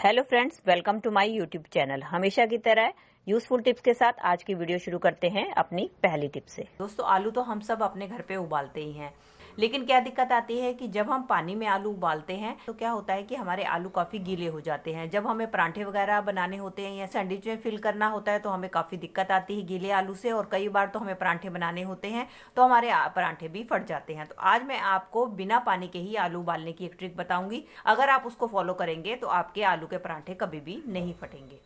Hello friends, welcome to my YouTube channel. हमेशा की तरह यूजफुल टिप्स के साथ आज की वीडियो शुरू करते हैं अपनी पहली टिप से। दोस्तों, आलू तो हम सब अपने घर पे उबालते ही हैं, लेकिन क्या दिक्कत आती है कि जब हम पानी में आलू उबालते हैं तो क्या होता है कि हमारे आलू काफ़ी गीले हो जाते हैं। जब हमें पराठे वगैरह बनाने होते हैं या सैंडविच में फिल करना होता है तो हमें काफ़ी दिक्कत आती है गीले आलू से, और कई बार तो हमें पराठे बनाने होते हैं तो हमारे पराठे भी फट जाते हैं। तो आज मैं आपको बिना पानी के ही आलू उबालने की एक ट्रिक बताऊंगी। अगर आप उसको फॉलो करेंगे तो आपके आलू के पराठे कभी भी नहीं फटेंगे।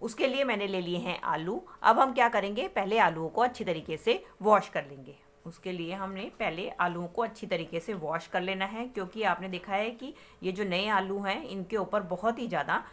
उसके लिए मैंने ले लिए हैं आलू। अब हम क्या करेंगे, पहले आलूओं को अच्छी तरीके से वॉश कर लेंगे। उसके लिए हमने पहले आलूओं को अच्छी तरीके से वॉश कर लेना है, क्योंकि आपने देखा है कि ये जो नए आलू हैं इनके ऊपर बहुत ही ज़्यादा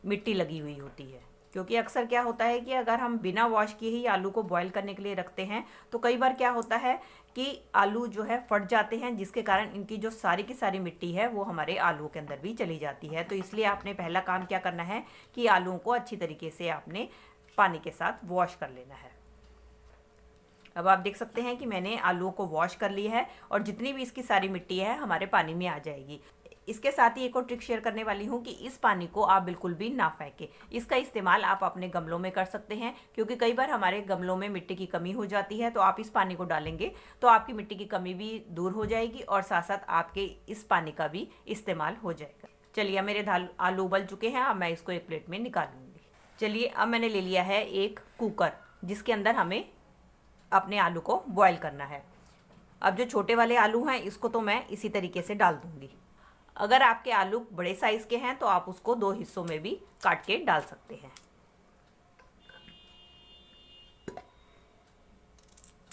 मिट्टी लगी हुई होती है। क्योंकि अक्सर क्या होता है कि अगर हम बिना वॉश किए ही आलू को बॉईल करने के लिए रखते हैं तो कई बार क्या होता है कि आलू जो है फट जाते हैं, जिसके कारण इनकी जो सारी की सारी मिट्टी है वो हमारे आलूओं के अंदर भी चली जाती है। तो इसलिए आपने पहला काम क्या करना है कि आलूओं को अच्छी तरीके से आपने पानी के साथ वॉश कर लेना है। अब आप देख सकते हैं कि मैंने आलूओं को वॉश कर लिया है और जितनी भी इसकी सारी मिट्टी है हमारे पानी में आ जाएगी। इसके साथ ही एक और ट्रिक शेयर करने वाली हूँ कि इस पानी को आप बिल्कुल भी ना फेंकें। इसका इस्तेमाल आप अपने गमलों में कर सकते हैं, क्योंकि कई बार हमारे गमलों में मिट्टी की कमी हो जाती है। तो आप इस पानी को डालेंगे तो आपकी मिट्टी की कमी भी दूर हो जाएगी और साथ साथ आपके इस पानी का भी इस्तेमाल हो जाएगा। चलिए, मेरे आलू उबल चुके हैं। अब मैं इसको एक प्लेट में निकालूंगी। चलिए, अब मैंने ले लिया है एक कुकर, जिसके अंदर हमें अपने आलू को बॉईल करना है। अब जो छोटे वाले आलू हैं इसको तो मैं इसी तरीके से डाल दूंगी। अगर आपके आलू बड़े साइज के हैं तो आप उसको 2 हिस्सों में भी काट के डाल सकते हैं।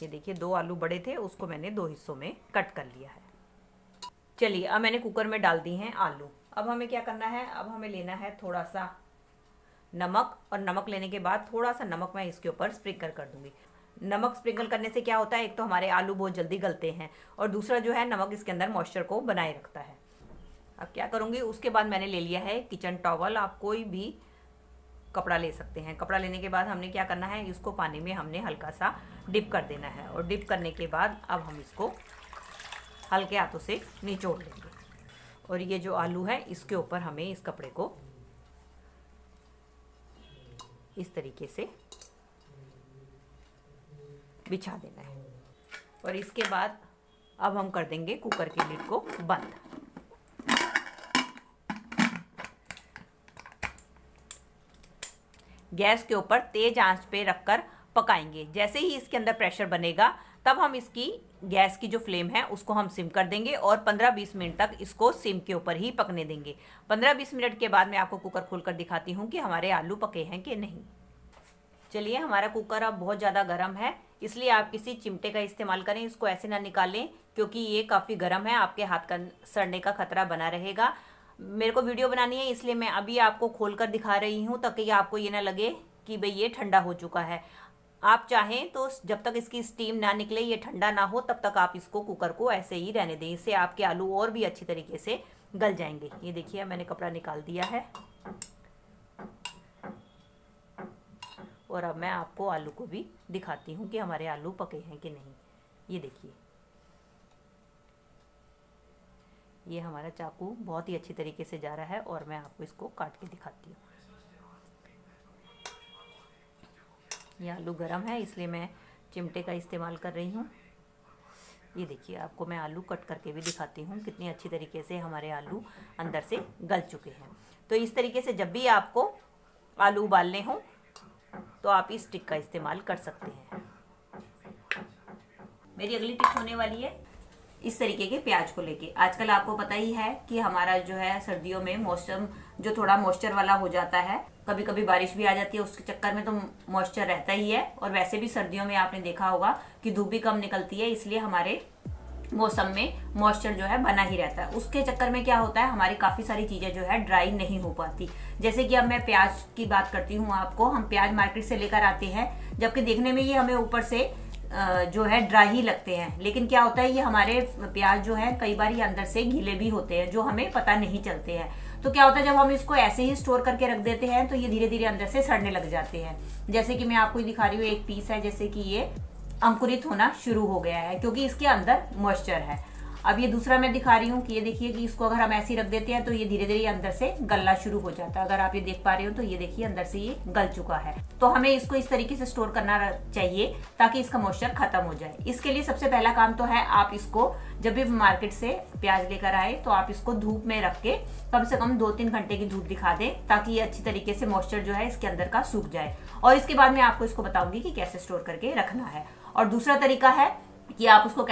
ये देखिए, 2 आलू बड़े थे, उसको मैंने 2 हिस्सों में कट कर लिया है। चलिए, अब मैंने कुकर में डाल दी हैं आलू। अब हमें क्या करना है, अब हमें लेना है थोड़ा सा नमक, और नमक लेने के बाद थोड़ा सा नमक मैं इसके ऊपर स्प्रिंकल कर दूंगी। नमक स्प्रिंकल करने से क्या होता है, एक तो हमारे आलू बहुत जल्दी गलते हैं और दूसरा जो है नमक इसके अंदर मॉइस्चर को बनाए रखता है। अब क्या करूँगी, उसके बाद मैंने ले लिया है किचन टॉवल। आप कोई भी कपड़ा ले सकते हैं। कपड़ा लेने के बाद हमने क्या करना है, इसको पानी में हमने हल्का सा डिप कर देना है, और डिप करने के बाद अब हम इसको हल्के हाथों से निचोड़ लेंगे। और ये जो आलू है इसके ऊपर हमें इस कपड़े को इस तरीके से बिछा देना है, और इसके बाद अब हम कर देंगे कुकर की लिड को बंद। गैस के ऊपर तेज आंच पे रखकर पकाएंगे। जैसे ही इसके अंदर प्रेशर बनेगा तब हम इसकी गैस की जो फ्लेम है उसको हम सिम कर देंगे और 15-20 मिनट तक इसको सिम के ऊपर ही पकने देंगे। 15-20 मिनट के बाद मैं आपको कुकर खोलकर दिखाती हूँ कि हमारे आलू पके हैं कि नहीं। चलिए, हमारा कुकर अब बहुत ज़्यादा गर्म है, इसलिए आप किसी चिमटे का इस्तेमाल करें। इसको ऐसे ना निकालें क्योंकि ये काफ़ी गर्म है, आपके हाथ का सड़ने का खतरा बना रहेगा। मेरे को वीडियो बनानी है इसलिए मैं अभी आपको खोलकर दिखा रही हूँ, ताकि आपको ये ना लगे कि भाई ये ठंडा हो चुका है। आप चाहें तो जब तक इसकी स्टीम ना निकले, ये ठंडा ना हो, तब तक आप इसको कुकर को ऐसे ही रहने दें। इससे आपके आलू और भी अच्छी तरीके से गल जाएंगे। ये देखिए, मैंने कपड़ा निकाल दिया है और अब मैं आपको आलू को भी दिखाती हूँ कि हमारे आलू पके हैं कि नहीं। ये देखिए, ये हमारा चाकू बहुत ही अच्छी तरीके से जा रहा है और मैं आपको इसको काट के दिखाती हूँ। ये आलू गरम है इसलिए मैं चिमटे का इस्तेमाल कर रही हूँ। ये देखिए, आपको मैं आलू कट करके भी दिखाती हूँ कितनी अच्छी तरीके से हमारे आलू अंदर से गल चुके हैं। तो इस तरीके से जब भी आपको आलू उबालने हो तो आप इस ट्रिक का इस्तेमाल कर सकते हैं। मेरी अगली टिप होने वाली है इस तरीके के प्याज को लेके। आजकल आपको पता ही है कि हमारा जो है सर्दियों में मौसम जो थोड़ा मॉइस्चर वाला हो जाता है, कभी कभी बारिश भी आ जाती है, उसके चक्कर में तो मॉइस्चर रहता ही है। और वैसे भी सर्दियों में आपने देखा होगा कि धूप भी कम निकलती है, इसलिए हमारे मौसम में मॉइस्चर जो है बना ही रहता है। उसके चक्कर में क्या होता है, हमारी काफ़ी सारी चीज़ें जो है ड्राई नहीं हो पाती। जैसे कि अब मैं प्याज की बात करती हूँ आपको, हम प्याज मार्केट से लेकर आते हैं, जबकि देखने में ये हमें ऊपर से जो है ड्राई ही लगते हैं, लेकिन क्या होता है ये हमारे प्याज जो है कई बार ये अंदर से गीले भी होते हैं, जो हमें पता नहीं चलते हैं। तो क्या होता है, जब हम इसको ऐसे ही स्टोर करके रख देते हैं तो ये धीरे धीरे अंदर से सड़ने लग जाते हैं। जैसे कि मैं आपको दिखा रही हूँ, एक पीस है, जैसे कि ये अंकुरित होना शुरू हो गया है क्योंकि इसके अंदर मॉइस्चर है। अब ये दूसरा मैं दिखा रही हूँ कि ये देखिए कि इसको अगर हम ऐसे ही रख देते हैं तो ये धीरे धीरे अंदर से गलना शुरू हो जाता है। अगर आप ये देख पा रहे हो तो ये देखिए अंदर से ये गल चुका है। तो हमें इसको इस तरीके से स्टोर करना चाहिए ताकि इसका मॉइस्चर खत्म हो जाए। इसके लिए सबसे पहला काम तो है, आप इसको जब भी मार्केट से प्याज लेकर आए तो आप इसको धूप में रख के कम से कम 2-3 घंटे की धूप दिखा दें ताकि ये अच्छी तरीके से मॉइस्चर जो है इसके अंदर का सूख जाए। और इसके बाद मैं आपको इसको बताऊंगी कि कैसे स्टोर करके रखना है। और दूसरा तरीका है कि आप उसको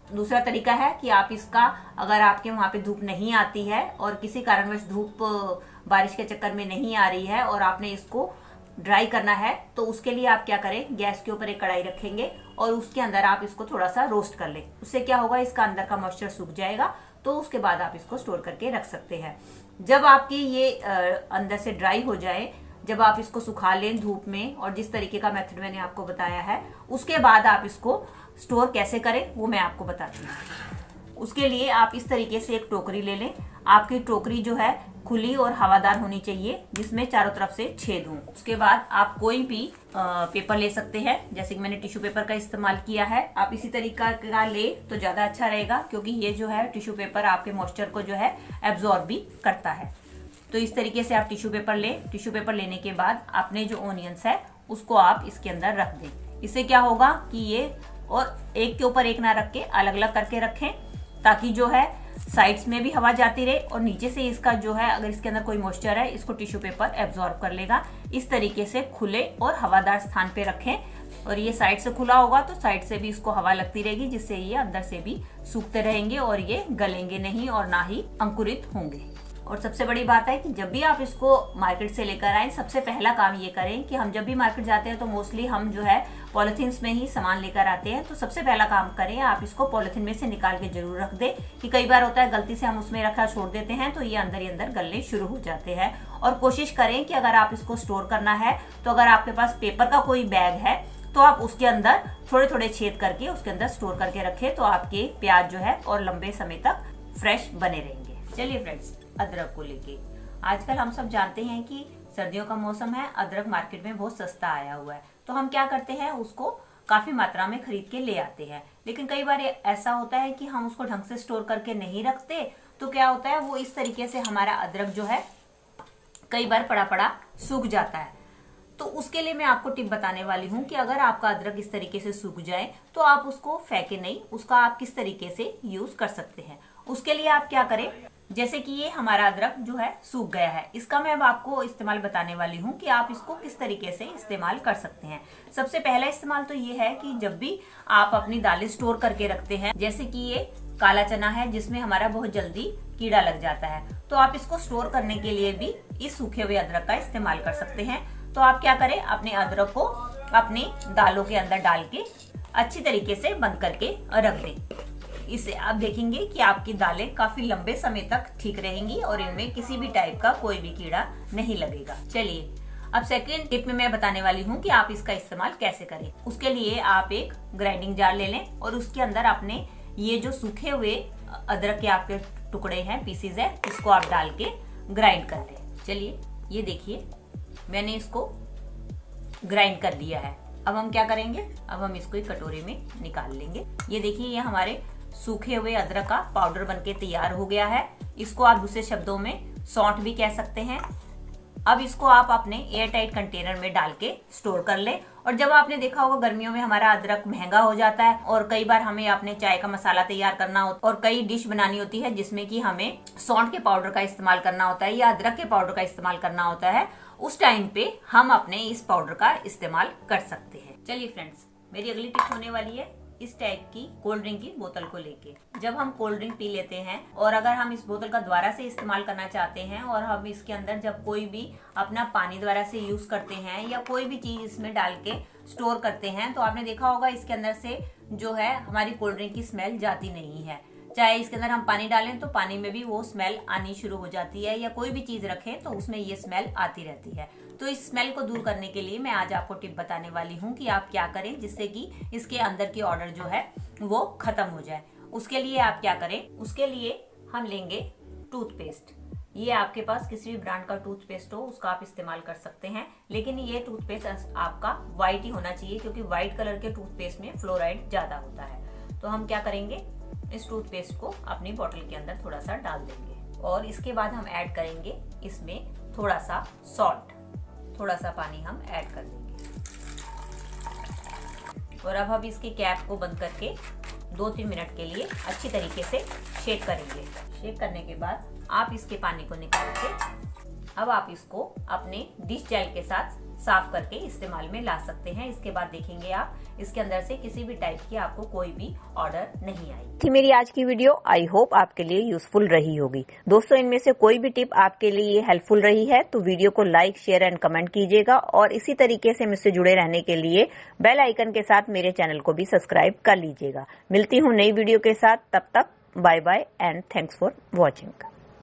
दूसरा तरीका है कि आप इसका, अगर आपके वहां पे धूप नहीं आती है और किसी कारणवश धूप बारिश के चक्कर में नहीं आ रही है और आपने इसको ड्राई करना है, तो उसके लिए आप क्या करें, गैस के ऊपर एक कढ़ाई रखेंगे और उसके अंदर आप इसको थोड़ा सा रोस्ट कर लें। उससे क्या होगा, इसका अंदर का मॉइस्चर सूख जाएगा। तो उसके बाद आप इसको स्टोर करके रख सकते हैं। जब आपकी ये अंदर से ड्राई हो जाए, जब आप इसको सुखा लें धूप में, और जिस तरीके का मेथड मैंने आपको बताया है, उसके बाद आप इसको स्टोर कैसे करें वो मैं आपको बताती हूँ। उसके लिए आप इस तरीके से एक टोकरी ले लें। आपकी टोकरी जो है खुली और हवादार होनी चाहिए, जिसमें चारों तरफ से छेद हो। उसके बाद आप कोई भी पेपर ले सकते हैं, जैसे कि मैंने टिश्यू पेपर का इस्तेमाल किया है। आप इसी तरीका का ले तो ज्यादा अच्छा रहेगा, क्योंकि ये जो है टिश्यू पेपर आपके मॉइस्चर को जो है एब्जॉर्ब भी करता है। तो इस तरीके से आप टिश्यू पेपर लें। टिश्यू पेपर लेने के बाद अपने जो ऑनियंस है उसको आप इसके अंदर रख दें। इससे क्या होगा कि ये, और एक के ऊपर एक ना रख के अलग अलग करके रखें, ताकि जो है साइड्स में भी हवा जाती रहे और नीचे से इसका जो है, अगर इसके अंदर कोई मॉइस्चर है, इसको टिश्यू पेपर एब्जॉर्ब कर लेगा। इस तरीके से खुले और हवादार स्थान पे रखें। और ये साइड से खुला होगा तो साइड से भी इसको हवा लगती रहेगी, जिससे ये अंदर से भी सूखते रहेंगे और ये गलेंगे नहीं और ना ही अंकुरित होंगे। और सबसे बड़ी बात है कि जब भी आप इसको मार्केट से लेकर आए, सबसे पहला काम ये करें कि हम जब भी मार्केट जाते हैं तो मोस्टली हम जो है पॉलिथीन्स में ही सामान लेकर आते हैं। तो सबसे पहला काम करें, आप इसको पॉलिथीन में से निकाल के जरूर रख दें। कि कई बार होता है गलती से हम उसमें रखा छोड़ देते हैं तो ये अंदर ही अंदर गलने शुरू हो जाते हैं। और कोशिश करें कि अगर आप इसको स्टोर करना है तो अगर आपके पास पेपर का कोई बैग है तो आप उसके अंदर थोड़े थोड़े छेद करके उसके अंदर स्टोर करके रखें, तो आपके प्याज जो है और लंबे समय तक फ्रेश बने रहेंगे। चलिए फ्रेंड्स, अदरक को लेके आजकल हम सब जानते हैं कि सर्दियों का मौसम है, अदरक मार्केट में बहुत सस्ता आया हुआ है। तो हम क्या करते हैं, उसको काफी मात्रा में खरीद के ले आते हैं। लेकिन कई बार ऐसा होता है कि हम उसको ढंग से स्टोर करके नहीं रखते, तो क्या होता है, वो इस तरीके से हमारा अदरक जो है कई बार पड़ा पड़ा सूख जाता है। तो उसके लिए मैं आपको टिप बताने वाली हूँ कि अगर आपका अदरक इस तरीके से सूख जाए तो आप उसको फेंके नहीं, उसका आप किस तरीके से यूज कर सकते हैं। उसके लिए आप क्या करें, जैसे कि ये हमारा अदरक जो है सूख गया है, इसका मैं अब आपको इस्तेमाल बताने वाली हूँ कि आप इसको किस तरीके से इस्तेमाल कर सकते हैं। सबसे पहला इस्तेमाल तो ये है कि जब भी आप अपनी दालें स्टोर करके रखते हैं, जैसे कि ये काला चना है जिसमें हमारा बहुत जल्दी कीड़ा लग जाता है, तो आप इसको स्टोर करने के लिए भी इस सूखे हुए अदरक का इस्तेमाल कर सकते हैं। तो आप क्या करें, अपने अदरक को अपनी दालों के अंदर डाल के अच्छी तरीके से बंद करके रख दें। इससे आप देखेंगे कि आपकी दालें काफी लंबे समय तक ठीक रहेंगी और इनमें किसी भी टाइप का कोई भी कीड़ा नहीं लगेगा। चलिए अब सेकेंड टिप में मैं बताने वाली हूँ कि आप इसका इस्तेमाल कैसे करें। उसके लिए आप एक ग्राइंडिंग जार ले लें और उसके अंदर अपने ये जो सूखे हुए अदरक के आपके टुकड़े हैं, पीसीज है, इसको आप डाल के ग्राइंड कर लें। चलिए ये देखिए मैंने इसको ग्राइंड कर लिया है। अब हम क्या करेंगे, अब हम इसको एक कटोरे में निकाल लेंगे। ये देखिए ये हमारे सूखे हुए अदरक का पाउडर बनके तैयार हो गया है। इसको आप दूसरे शब्दों में सौंठ भी कह सकते हैं। अब इसको आप अपने एयर टाइट कंटेनर में डाल के स्टोर कर ले। और जब आपने देखा होगा गर्मियों में हमारा अदरक महंगा हो जाता है और कई बार हमें अपने चाय का मसाला तैयार करना होता है और कई डिश बनानी होती है जिसमें कि हमें सौंठ के पाउडर का इस्तेमाल करना होता है या अदरक के पाउडर का इस्तेमाल करना होता है, उस टाइम पे हम अपने इस पाउडर का इस्तेमाल कर सकते हैं। चलिए फ्रेंड्स, मेरी अगली टिप होने वाली है इस टाइप की कोल्ड ड्रिंक की बोतल को लेके। जब हम कोल्ड ड्रिंक पी लेते हैं और अगर हम इस बोतल का दोबारा से इस्तेमाल करना चाहते हैं और हम इसके अंदर जब कोई भी अपना पानी दोबारा से यूज करते हैं या कोई भी चीज इसमें डाल के स्टोर करते हैं, तो आपने देखा होगा इसके अंदर से जो है हमारी कोल्ड ड्रिंक की स्मेल जाती नहीं है। चाहे इसके अंदर हम पानी डालें तो पानी में भी वो स्मेल आनी शुरू हो जाती है, या कोई भी चीज रखें तो उसमें ये स्मेल आती रहती है। तो इस स्मेल को दूर करने के लिए मैं आज आपको टिप बताने वाली हूँ कि आप क्या करें जिससे कि इसके अंदर की ऑर्डर जो है वो खत्म हो जाए। उसके लिए आप क्या करें, उसके लिए हम लेंगे टूथपेस्ट। ये आपके पास किसी भी ब्रांड का टूथपेस्ट हो उसका आप इस्तेमाल कर सकते हैं, लेकिन ये टूथपेस्ट आपका व्हाइट ही होना चाहिए क्योंकि व्हाइट कलर के टूथपेस्ट में फ्लोराइड ज्यादा होता है। तो हम क्या करेंगे, इस टूथपेस्ट को अपनी बोतल के अंदर थोड़ा सा डाल देंगे और इसके बाद हम ऐड करेंगे इसमें थोड़ा सा सॉल्ट, थोड़ा सा पानी हम ऐड कर देंगे। और अब हम इसकी कैप को बंद करके 2-3 मिनट के लिए अच्छी तरीके से शेक करेंगे। शेक करने के बाद आप इसके पानी को निकाल के अब आप इसको अपने डिश जेल के साथ साफ करके इस्तेमाल में ला सकते हैं। इसके बाद देखेंगे आप इसके अंदर से किसी भी टाइप की आपको कोई भी ऑर्डर नहीं आई थी। मेरी आज की वीडियो आई होप आपके लिए यूजफुल रही होगी। दोस्तों, इनमें से कोई भी टिप आपके लिए हेल्पफुल रही है तो वीडियो को लाइक, शेयर एंड कमेंट कीजिएगा और इसी तरीके से मुझसे जुड़े रहने के लिए बेल आइकन के साथ मेरे चैनल को भी सब्सक्राइब कर लीजिएगा। मिलती हूँ नई वीडियो के साथ, तब तक bye bye and thanks for watching.